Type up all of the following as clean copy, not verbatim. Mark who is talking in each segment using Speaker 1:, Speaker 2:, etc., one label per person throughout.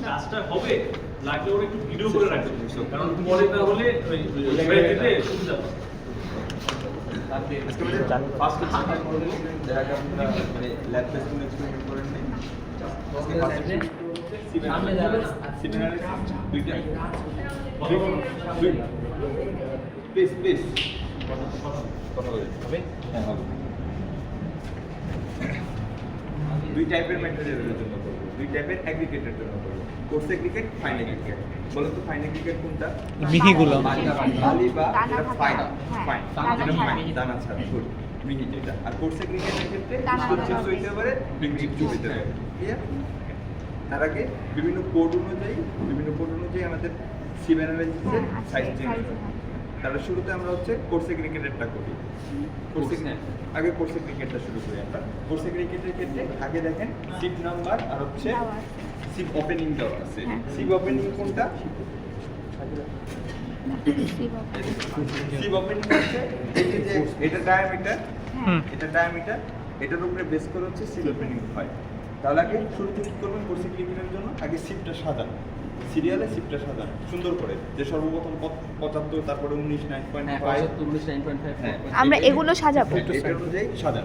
Speaker 1: কাজটা হবে লাগলে ওরা একটু ভিডিও করে রাখতে বুঝছো, কারণ পরে না হলে দিতে সুবিধা পাবে। ফার্স্ট
Speaker 2: দেখা যাক মানে ল্যাব টেস্টিং এক্সপেরিমেন্ট করেন নেই আজকে ফার্স্ট সামনে যাবে সিমিলার দুইটা প্লিজ প্লিজ কথা বলে হবে হ্যাঁ হবে দুই টাইপের ম্যাটেরিয়ালের জন্য করব দুই টাইপের অ্যাগ্রিগেটের জন্য করব কোর্স অ্যাগ্রিগেট ফাইন অ্যাগ্রিগেট বলো তো ফাইন অ্যাগ্রিগেট কোনটা
Speaker 3: মিহিগুলো
Speaker 2: বালি বা ফাইন ফাইন যেটা ফাইন দানা ছাড়া গুড মিহি যেটা আর কোর্স অ্যাগ্রিগেটের ক্ষেত্রে চিপস হইতে পারে বিগ চিপস হইতে পারে ক্লিয়ার তার আগে বিভিন্ন কোড অনুযায়ী আমাদের সিম অ্যানালাইসিসের সাইজ চেঞ্জ হয় তাহলে শুরুতে আমরা হচ্ছে কোর্স অ্যাগ্রিগেটেরটা করি আগে কোর্স অ্যাগ্রিগেটটা শুরু করি আমরা কোর্স অ্যাগ্রিগেটের ক্ষেত্রে আগে দেখেন সিপ নাম্বার আর হচ্ছে সিপ ওপেনিং দেওয়া আছে সিপ ওপেনিং কোনটা সিপ ওপেনিং হচ্ছে এই যে এটা ডায়ামিটার এটার উপরে বেস করে হচ্ছে সিপ ওপেনিং হয় তাহলে আগে শুরুতে কি করবেন কোর্স অ্যাগ্রিগেটের জন্য আগে সিপটা সাজান সিরিয়ালে সিপটা সাজান সুন্দর করে যে সর্বপ্রথম 75 তারপরে 19 9.5
Speaker 4: আমরা এগুলো সাজাবো
Speaker 2: এটার অনুযায়ী সাজান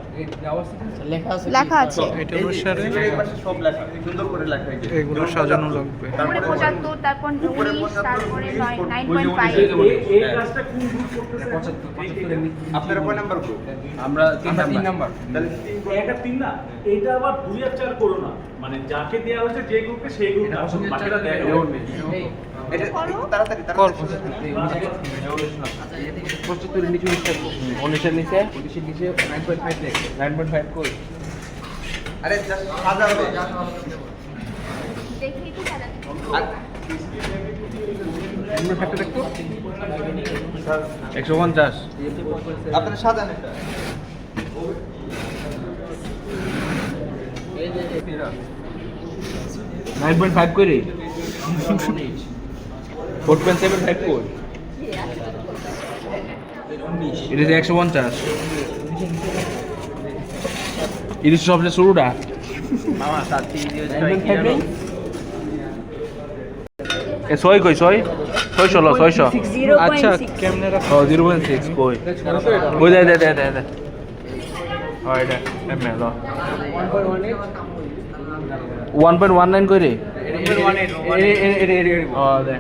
Speaker 4: লেখা আছে
Speaker 3: এটা অনুসারে
Speaker 2: সব লেখা সুন্দর করে লেখা আছে
Speaker 3: এগুলো সাজানো লাগবে
Speaker 4: উপরে 75 তারপর 19 তারপরে 9.5
Speaker 1: এই কাজটা কোন গ্রুপ করতেছে?
Speaker 2: 75 আপনারা কয় নাম্বার গ্রুপ
Speaker 5: আমরা 3 নাম্বার
Speaker 2: তাহলে
Speaker 1: এটা 3 না এটা আবার 2 আর 4 করো না, মানে যাকে দেয়া হয়েছে যে গ্রুপে সেই গ্রুপ বাকিটা দেখো
Speaker 2: এটা তাড়াতাড়ি
Speaker 5: প্রস্তুতির নিচে লিখতে থাকবো 19 এর নিচে 9.5 দেখ 9.5 কই
Speaker 2: আরে জাস্ট সাজাবে
Speaker 4: দেখি তো সাজাতে
Speaker 5: আমরা ফ্যাক্টর দেখতো 150
Speaker 2: আপনারা সাজান এটা
Speaker 5: এই যে 9.5 কই রে 4.75 কই এটা 150 এটা সবচেয়ে শুরুটা
Speaker 2: মামা সাথী
Speaker 5: এ 6 কই 6 600
Speaker 3: আচ্ছা কেমনে রাখ
Speaker 5: ও 0.6 কই কই দে হয় এটা এমএল 1.19 কই রে ও দে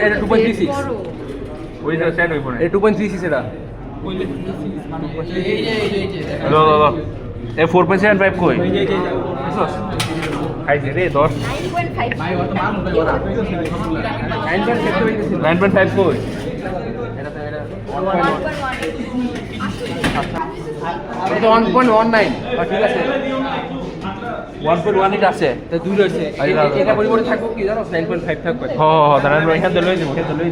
Speaker 5: এটা 2.36 ওই যে সেট হইব না এটা 2.36 এটা লো এ 4.75 কই খাইছে রে 10 9.5 কই এটা 1.19 ঠিক আছে 1.1 আছে তো দুই রয়েছে এটা পরিবর্তে থাকবো কি জানো 9.5 থাকবে হ্যাঁ দাঁড়ান এখান থেকে লই দিব এটা লই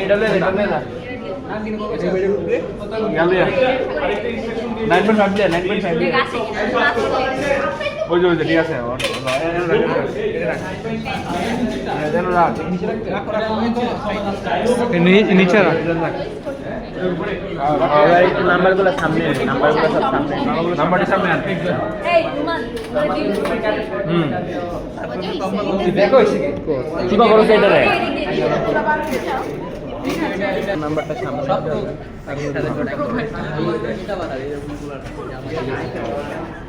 Speaker 5: এটা লই না গেল 9.5 দে 9.5 দে ওই যে ঠিক আছে
Speaker 3: নিচে রাখ
Speaker 5: নাম্বারগুলো সামনে সব সামনে নাম্বারটা সামনে আন দেখো কি বা করো এটা রে নাম্বারটা সামনে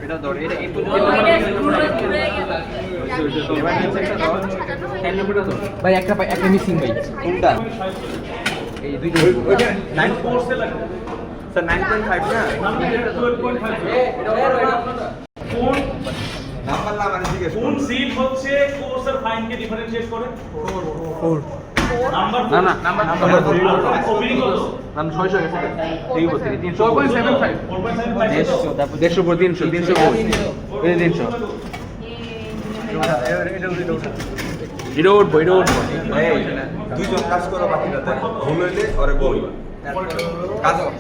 Speaker 2: এটা ধরে এটা এই
Speaker 5: ভাই একটা মিসিং ভাই
Speaker 2: কোনটা
Speaker 5: এই দুইটা
Speaker 2: ওইটা 9 কোর্সে লাগে স্যার 9.5 না
Speaker 1: কোন
Speaker 2: নাম্বার না মানে জিজ্ঞেস
Speaker 1: কোন সিট হচ্ছে কোর্স আর ফাইন কে ডিফারেন্সিয়েট করে?
Speaker 3: 4
Speaker 1: নাম্বার
Speaker 5: না নাম্বার
Speaker 1: ওপেনিং কত?
Speaker 5: নাম 600 গেছে এই বলতে 300.75 150 পর 300 এই 300 এটা উঠবো
Speaker 2: দুইজন কাজ করো বাকিটাতে ভুল হইলে ওরে বল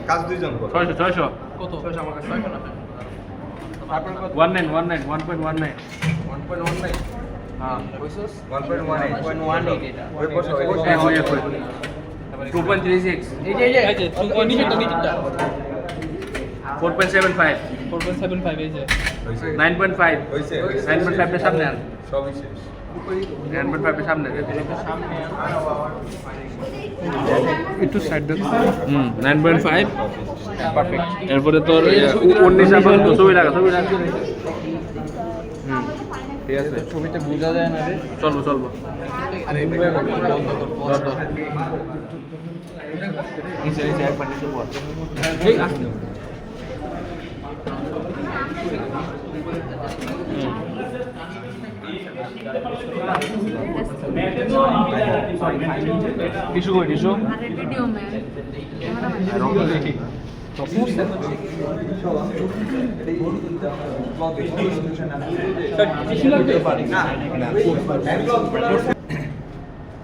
Speaker 2: কাজ দুইজন করো
Speaker 5: 600 কত 600 আমার কাছে 600 না 1.19 হ্যাঁ
Speaker 2: 1.18 এটা ওই বসো
Speaker 5: হ্যাঁ ওই 2.36 এই যে নিচেরটা 4.75
Speaker 3: 4.75 এই যে
Speaker 5: 9.5
Speaker 2: হইছে
Speaker 5: 9.5 এর সামনে আন
Speaker 2: সবই শেষ
Speaker 5: 9.5 এর সামনে
Speaker 3: একটু সাইড দাও
Speaker 5: 9.5 পারফেক্ট এরপরে তোর 19 আবার ছবি লাগা ঠিক আছে
Speaker 3: ছবিতে বোঝা যায় না রে
Speaker 5: চলবো টিস্যু
Speaker 4: ভিডিও ম্যান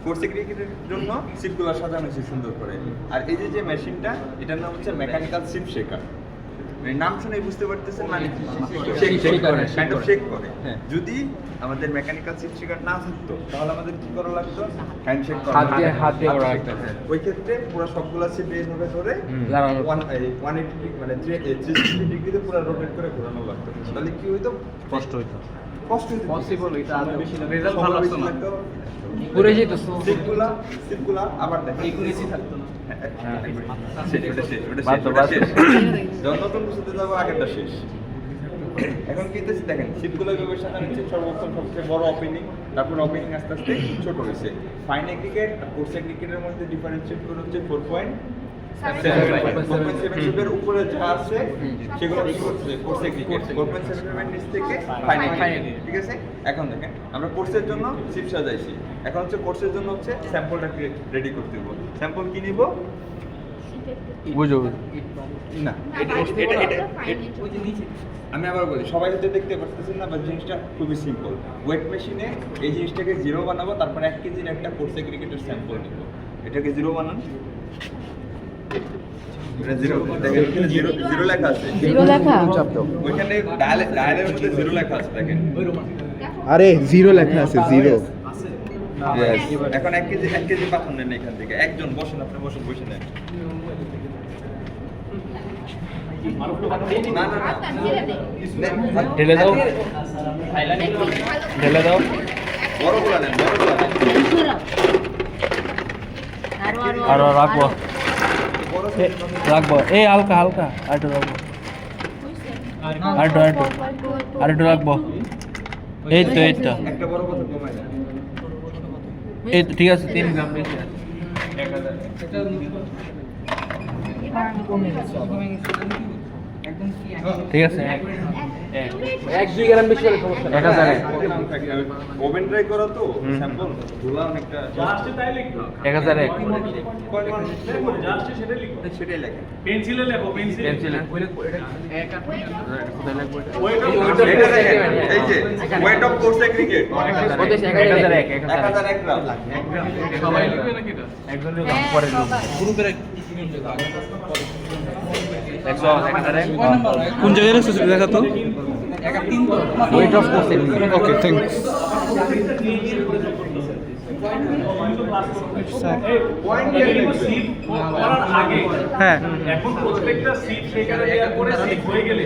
Speaker 2: কোর্স ক্রিকেটের জন্য সিটগুলো সাজানো হয়েছে সুন্দর করে। আর এই যে মেশিনটা, এটার নাম হচ্ছে মেকানিক্যাল সিপ শেকার। নাম শুনেই বুঝতে পারতেছেন মানে শেক করে। যদি আমাদের মেকানিক্যাল সিপ শেকার না থাকতো তাহলে আমাদের কি করা লাগতো? হ্যান্ড শেক করা,
Speaker 5: হাত দিয়ে করা লাগতো।
Speaker 2: ওই ক্ষেত্রে পুরো সবগুলা সিপ এইভাবে ধরে 180 মানে 360 ডিগ্রিতে পুরো রোটেট করে ঘোরানো লাগতো। তাহলে কি হইতো? কষ্ট হইতো পসিবল হইতো আর বেশি রেজাল্ট ভালো আসতো না।
Speaker 5: পুরো যেত
Speaker 2: সিপগুলা আবার দেখেন এইগুলো এসি থাকতো না। যখন নতুন বছরতে যাবো আগেরটা শেষ। এখন কি দেখেন সিটগুলো ব্যবস্থা নিচ্ছে সর্বপ্রথম সবচেয়ে বড় ওপেনিং, তারপর ওপেনিং আস্তে আস্তে ছোট হয়েছে। ফাইন ক্রিকেট আর কোর্স ক্রিকেটের মধ্যে ডিফারেন্সিয়েট করে হচ্ছে 4.7 এর উপরে যা আছে সেগুলো কি করছে? কোর্স ক্রিকেট 4.7 এর নিচ থেকে ফাইন ক্রিকেট, ঠিক আছে? এখন দেখেন আমরা কোর্সের জন্য সিপ সাজাইছি, এখন হচ্ছে কোর্সের জন্য হচ্ছে স্যাম্পলটা রেডি করতে হবে। স্যাম্পল কি নিব?
Speaker 5: বুঝো
Speaker 2: না এটা আমি আবার বলি, সবাই হয়তো দেখতে পাচ্ছেন না, বা জিনিসটা খুবই সিম্পল। ওয়েট মেশিনে এই জিনিসটাকে 0 বানাবো, তারপর 1 কেজির একটা কোর্স ক্রিকেটের স্যাম্পল নিব। এটাকে 0 বানান, এটা 0 দেখেন, এখানে 0 লেখা আছে,
Speaker 4: 0 লেখা
Speaker 2: ওইখানে ডায়ালের মধ্যে 0 লেখা আছে দেখেন।
Speaker 3: আরে 0 লেখা আছে 0
Speaker 2: Yes. এখন 1 কেজি পাথর নেন এখান থেকে, একজন বসেন, আপনি বসে নেন। না
Speaker 5: ঢেলে দাও
Speaker 2: বড়গুলা নেন।
Speaker 5: আর রাখবো এই হালকা আরেকটু রাখবো আরেকটু রাখবো এই তো
Speaker 2: একটা বড় কথা কমাই দেন।
Speaker 5: এই তো ঠিক আছে 3 গ্রাম বেশি আছে 1000 ঠিক আছে 1-2 গ্রাম বেশি হলে সমস্যা নেই 1000
Speaker 2: ওভেন ট্রাই করো তো স্যাম্পল ধুলা অনেকটা
Speaker 1: জাস্ট তাই লিখো
Speaker 5: 1001
Speaker 1: জাস্ট সেটা লিখো,
Speaker 2: সেটাই লেখা।
Speaker 1: পেন্সিলে লেখো, পেন্সিলে
Speaker 2: এটা দেখেন, এই যে ওয়েট অফ কোর্স ক্রিকেট
Speaker 5: 1001
Speaker 2: 1001 গ্রাম।
Speaker 5: সবাই লিখবে নাকি এটা একজনের দাম পরে গ্রুপের
Speaker 3: কোন জায়গায় আছে দেখা তো
Speaker 5: weight of course
Speaker 3: okay thanks হ্যাঁ
Speaker 1: এখন প্রত্যেকটা সিট সেখানে দেওয়ার পরে সিট হয়ে গেলে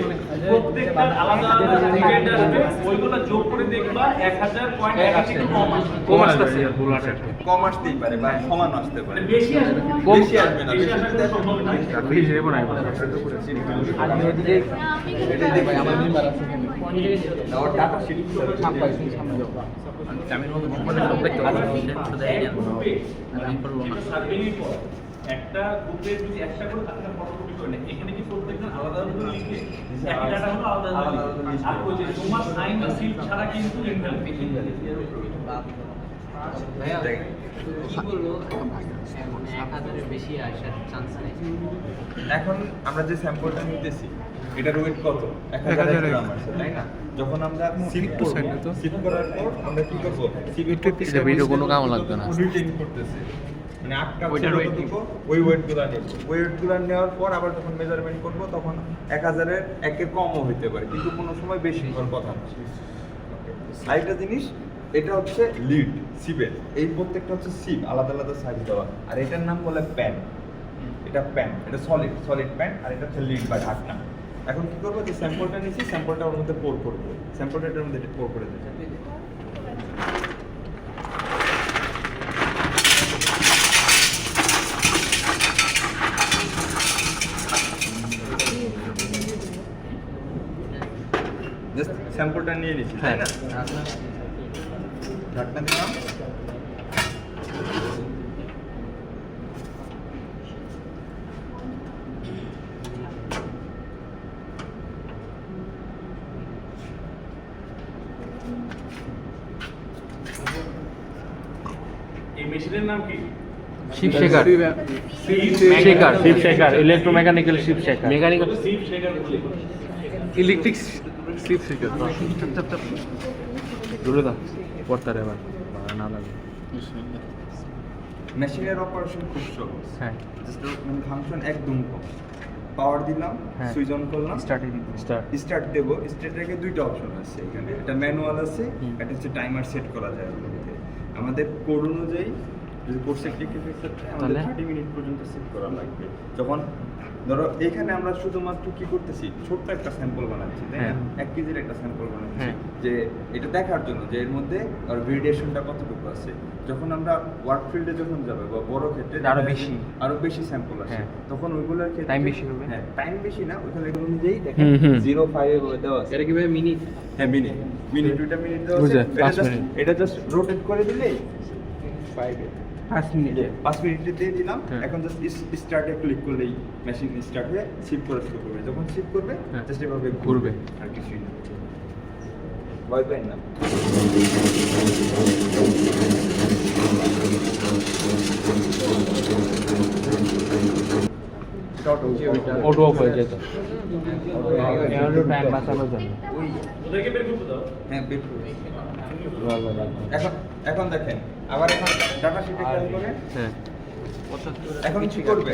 Speaker 1: প্রত্যেকটা আলাদা আলাদা টিকেট আসবে, ওইগুলো যোগ করে দেখবা 1000 পয়েন্ট থেকে কম আসবে।
Speaker 2: কম আসতেই পারে বা সমান আসতে পারে,
Speaker 1: বেশি আসবে,
Speaker 2: বেশি আসবে না।
Speaker 1: বেশি আসার কোনো সম্ভাবনা নেই।
Speaker 5: বেশি দেব না
Speaker 2: ওর ডাটা শিট
Speaker 1: একটা গ্রুপে যদি একটা করে আপনারা ফটোকপি করে নেন, এখানে কি প্রত্যেকজন আলাদা আলাদা করে লিখে একই ডাটা হলো আলাদা আলাদা লিখে, আর ওই যে তোমার সাইন বা সিল ছাড়া কিন্তু ইনভ্যালিড।
Speaker 2: এখন আমরা যে স্যাম্পলটা নিতেছি এটার ওয়েট কত? 1000 গ্রাম আছে, তাই না? যখন আমরা সিপ করার পর আমরা কি করব?
Speaker 5: এটা ভিডিও কোনো কাম লাগবে না
Speaker 2: রিটেইন করতেছে, মানে আটটা ওইটার ওয়েট দিব, ওই ওয়েটগুলো নেব। ওই ওয়েটগুলো নেওয়ার পর আবার যখন মেজারমেন্ট করব তখন 1000 এর একের কমও হতে পারে, কিন্তু কোনো সময় বেশি হওয়ার কথা না। আরেকটা জিনিস, এটা হচ্ছে লিড সিপের, এই প্রত্যেকটা হচ্ছে সিপ আলাদা আলাদা সাইজ দেওয়া, আর এটার নাম বলে প্যান। এটা প্যান, এটা সলিড প্যান, আর এটা হচ্ছে লিড বা ঢাকনা। এখন কি করবো, যে স্যাম্পলটা নিচ্ছি, স্যাম্পলটা ওর মধ্যে পোর করবো, স্যাম্পলটা এটার মধ্যে পোর করে দেবো। জাস্ট স্যাম্পলটা নিয়ে নিচ্ছি, তাই না? ঢাকনা দিলাম।
Speaker 1: এই মেশিনের নাম কি?
Speaker 5: শিপ শেখার শিপ শেখার ইলেকট্রোমেকানিক্যাল শিপ শেখার মেকানিক্যাল
Speaker 1: সিপ শেখার বলে।
Speaker 3: ইলেকট্রিক স্লিপ শেখার
Speaker 5: দূরে দাও পড়তারে এবার না লাগে।
Speaker 2: মেশিনের অপারেশন খুব সহজ,
Speaker 5: হ্যাঁ
Speaker 2: জাস্ট মানে ফাংশন একদম কম। পাওয়ার দিলাম,
Speaker 5: হ্যাঁ।
Speaker 2: সুইচ অন করলাম,
Speaker 5: স্টার্ট
Speaker 2: স্টার্ট দেব। স্টার্টারে দুইটা অপশন আছে এখানে, একটা ম্যানুয়াল আছে,
Speaker 5: হুম।
Speaker 2: একটা হচ্ছে টাইমার সেট করা যায় ওর মধ্যে। আমাদের কোড অনুযায়ী যদি কোড সেক্রিফাইস আমাদের
Speaker 5: তাহলে?
Speaker 2: 30 মিনিট পর্যন্ত সেট করা লাগবে। যখন ধরো এখানে আমরা শুধুমাত্র কি করতেছি, ছোট্ট একটা স্যাম্পল বানাচ্ছি, তাই না?
Speaker 5: হ্যাঁ।
Speaker 2: 1 কেজির একটা স্যাম্পল বানাচ্ছি,
Speaker 5: হ্যাঁ।
Speaker 2: যে এটা দেখার জন্য যে এর মধ্যে আর ভেরিয়েশনটা কতটুকু আছে। যখন আমরা ওয়ার্ক ফিল্ডে যখন যাবে বা বড় ক্ষেত্রে
Speaker 5: আরো বেশি।
Speaker 2: আরো বেশি স্যাম্পল আছে,
Speaker 5: হ্যাঁ।
Speaker 2: তখন ওইগুলোর ক্ষেত্রে
Speaker 5: Time বেশি হবে।
Speaker 2: হ্যাঁ, টাইম বেশি না, ওখানে অনুযায়ী দেখেন
Speaker 5: হুম, হুম।
Speaker 2: 0.5 এ দেওয়া আছে।
Speaker 5: এটা কিভাবে মিনিট
Speaker 2: হ্যাঁ, মিনিট 2টা মিনিট দেওয়া আছে।
Speaker 5: বুঝে,
Speaker 2: এটা
Speaker 5: 5
Speaker 2: just-
Speaker 5: মিনিট।
Speaker 2: এটা জাস্ট রোটেট করে দিলেই 5
Speaker 5: মিনিটে
Speaker 2: 5 মিনিটে দিয়ে দিলাম।
Speaker 5: হ্যাঁ।
Speaker 2: এখন জাস্ট স্টার্টে ক্লিক করলেই মেশিন স্টার্ট হয়ে শিফট করা শুরু করবে। যখন শিফট করবে
Speaker 5: হ্যাঁ।
Speaker 2: জাস্ট এভাবে
Speaker 5: ঘুরবে।
Speaker 2: আর কিছুই না। ভয় পেন না।
Speaker 5: অটো অফ হয়ে যেত টাইম বাঁচানোর জন্য
Speaker 1: ওদেরকে বের করতে দাও।
Speaker 2: হ্যাঁ, বের করবে। এখন দেখেন, আবার এখন ডাটা শিটে খেয়াল করেন।
Speaker 5: হ্যাঁ
Speaker 2: এখন কি করবে?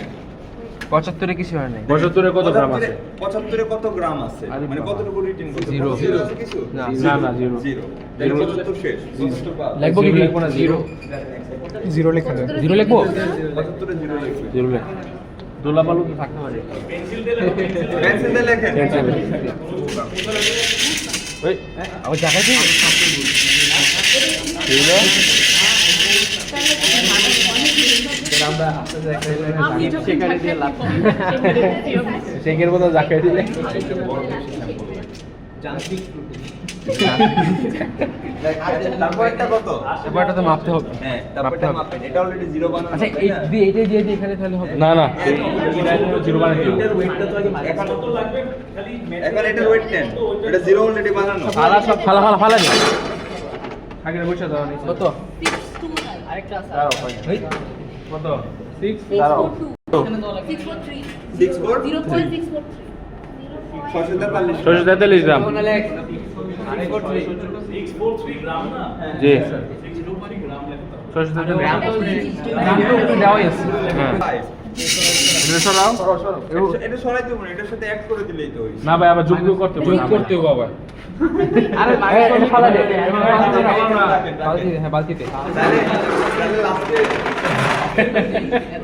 Speaker 5: 75 কিছু হয় নাই 75 কত গ্রাম আছে
Speaker 2: 75 কত গ্রাম আছে,
Speaker 5: আরে
Speaker 2: মানে
Speaker 5: বাবা।
Speaker 2: কতটুকু রিটেন করতে
Speaker 5: Zero.
Speaker 2: জিরো আছে কিছু
Speaker 5: না, না, না, zero.
Speaker 2: জিরো তাহলে 75 শেষ 75 বাদ।
Speaker 5: লাগবো কি লাগবো না জিরো
Speaker 3: জিরো লেখা যায়
Speaker 5: জিরো লিখবো
Speaker 2: 75 এ জিরো লিখবে।
Speaker 5: জিরো লেখ দোলা বালু তো থাকতে পারে
Speaker 1: পেন্সিল দিয়ে লেখো, পেন্সিল দিয়ে।
Speaker 2: পেন্সিল দিয়ে লেখেন।
Speaker 5: ওই আবার জায়গা দিই শেখের মতো জাকাই দিলে
Speaker 2: তারপরটা কত?
Speaker 5: এবারটা তো মাপতে হবে
Speaker 2: হ্যাঁ, তারপরটা মাপেন। এটা অলরেডি জিরো বানানো
Speaker 5: আচ্ছা
Speaker 2: আছে,
Speaker 5: এই
Speaker 2: তাই না?
Speaker 5: দিয়ে এইটা দিয়ে এখানে তাহলে হবে না না জিরো বানাই দিও
Speaker 1: এটার কত লাগবে? খালি
Speaker 2: এখন এটার ওয়েট নেন, এটা জিরো অলরেডি বানানো।
Speaker 5: ফালা সব ফালা ফালা ফালা দিও আগে বসে দাও নিচে কত দাঁড়াও এই কত 6 দাঁড়াও
Speaker 2: 64
Speaker 5: 643 গ্রাম
Speaker 1: 643 গ্রাম না?
Speaker 5: জি
Speaker 1: 643 গ্রাম লেখো।
Speaker 5: 643 গ্রাম তো দেওয়াই আছে হ্যাঁ এটা সরাও
Speaker 2: এটা সরাই দেবো না, এটার সাথে অ্যাড করে দিলেই তো হইছে।
Speaker 5: না ভাই আবার যোগ করতে হবে যোগ করতে হবে আবার আরে এটা ফালা দে বালতি হ্যাঁ বালতিতে
Speaker 2: তাহলে লাস্টে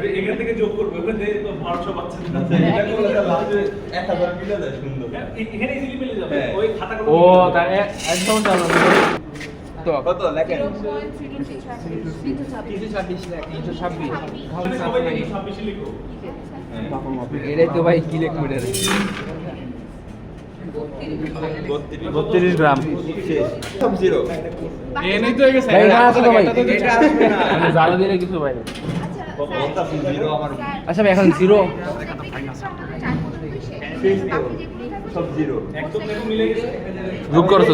Speaker 1: ওই এখান থেকে যোগ করবে, ওখান থেকে তো 1200 পাচ্ছেন না।
Speaker 2: এটা করলে লাস্টে 1000 মিলে যায় সুন্দর।
Speaker 1: এখানে ইজিলি মিলে যাবে।
Speaker 2: হ্যাঁ।
Speaker 1: ওই খাতাগুলো
Speaker 5: ও তার একদম চালু তো
Speaker 2: কত লেখেন?
Speaker 5: 326
Speaker 1: সবাই 26 লিখো।
Speaker 5: এটাই তো ভাই কি লেখবো এটা 32 গ্রাম
Speaker 2: শেষ সব জিরো।
Speaker 3: এনেই তো হয়ে গেছে
Speaker 5: ভাই, এটা আছে তো ভাই।
Speaker 2: এটা আসবে না।
Speaker 5: মানে জ্বালা দিলে কিছু ভাই না
Speaker 2: বলতাছি জিরো আমার
Speaker 5: আচ্ছা ভাই এখন জিরো
Speaker 2: সব জিরো।
Speaker 1: একদম দেখো মিলে গেছে।
Speaker 5: যোগ করছো